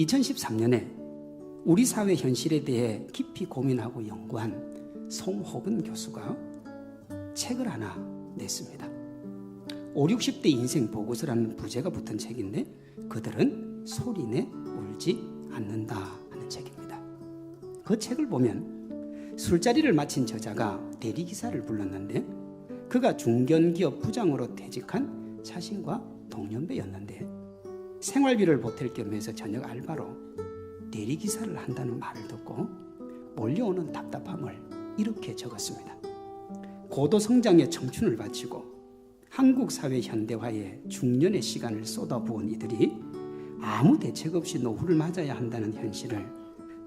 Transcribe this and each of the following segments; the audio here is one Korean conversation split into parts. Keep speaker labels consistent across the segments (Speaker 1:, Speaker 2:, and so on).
Speaker 1: 2013년에 우리 사회 현실에 대해 깊이 고민하고 연구한 송호근 교수가 책을 하나 냈습니다. 5, 60대 인생 보고서라는 부제가 붙은 책인데 그들은 소리내 울지 않는다 하는 책입니다. 그 책을 보면 술자리를 마친 저자가 대리기사를 불렀는데 그가 중견기업 부장으로 퇴직한 자신과 동년배였는데 생활비를 보탤 겸 해서 저녁 알바로 대리기사를 한다는 말을 듣고 몰려오는 답답함을 이렇게 적었습니다. 고도성장의 청춘을 바치고 한국 사회 현대화에 중년의 시간을 쏟아부은 이들이 아무 대책 없이 노후를 맞아야 한다는 현실을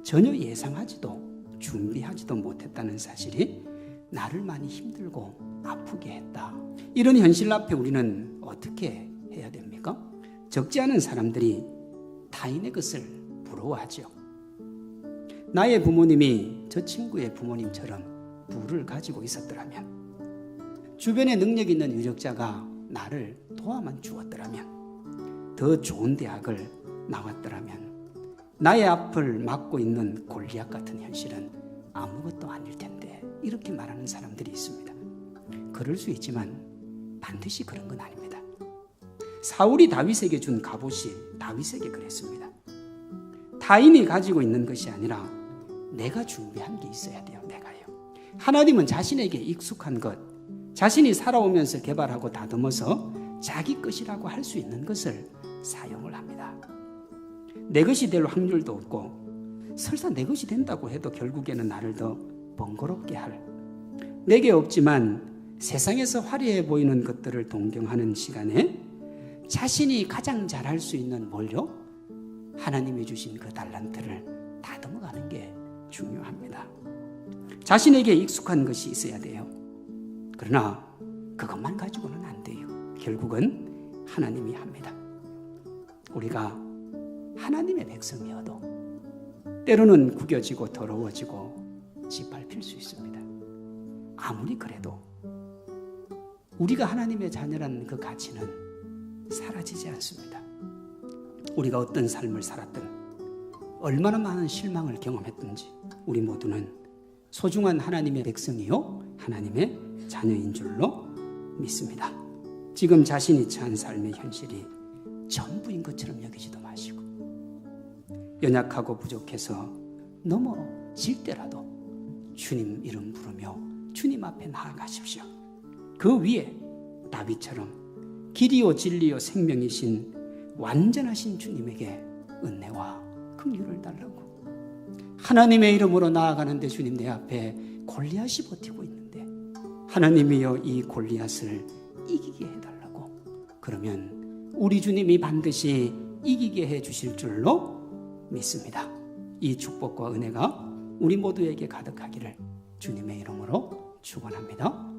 Speaker 1: 전혀 예상하지도 준비하지도 못했다는 사실이 나를 많이 힘들고 아프게 했다. 이런 현실 앞에 우리는 어떻게 해야 됩니까? 적지 않은 사람들이 타인의 것을 부러워하죠. 나의 부모님이 저 친구의 부모님처럼 부를 가지고 있었더라면, 주변에 능력 있는 유력자가 나를 도와만 주었더라면, 더 좋은 대학을 나왔더라면 나의 앞을 막고 있는 골리앗 같은 현실은 아무것도 아닐 텐데, 이렇게 말하는 사람들이 있습니다. 그럴 수 있지만 반드시 그런 건 아닙니다. 사울이 다윗에게 준 갑옷이 다윗에게 그랬습니다. 타인이 가지고 있는 것이 아니라 내가 준비한 게 있어야 돼요. 내가요. 하나님은 자신에게 익숙한 것, 자신이 살아오면서 개발하고 다듬어서 자기 것이라고 할 수 있는 것을 사용을 합니다. 내 것이 될 확률도 없고, 설사 내 것이 된다고 해도 결국에는 나를 더 번거롭게 할, 내게 없지만 세상에서 화려해 보이는 것들을 동경하는 시간에 자신이 가장 잘할 수 있는 뭘요? 하나님이 주신 그 달란트를 다듬어가는 게 중요합니다. 자신에게 익숙한 것이 있어야 돼요. 그러나 그것만 가지고는 안 돼요. 결국은 하나님이 합니다. 우리가 하나님의 백성이어도 때로는 구겨지고 더러워지고 짓밟힐 수 있습니다. 아무리 그래도 우리가 하나님의 자녀라는 그 가치는 사라지지 않습니다. 우리가 어떤 삶을 살았든 얼마나 많은 실망을 경험했든지 우리 모두는 소중한 하나님의 백성이요 하나님의 자녀인 줄로 믿습니다. 지금 자신이 처한 삶의 현실이 전부인 것처럼 여기지도 마시고, 연약하고 부족해서 넘어질 때라도 주님 이름 부르며 주님 앞에 나아가십시오. 그 위에 다윗처럼 길이요 진리요 생명이신 완전하신 주님에게 은혜와 긍휼을 달라고, 하나님의 이름으로 나아가는데 주님 내 앞에 골리앗이 버티고 있는데 하나님이여 이 골리앗을 이기게 해달라고, 그러면 우리 주님이 반드시 이기게 해주실 줄로 믿습니다. 이 축복과 은혜가 우리 모두에게 가득하기를 주님의 이름으로 축원합니다.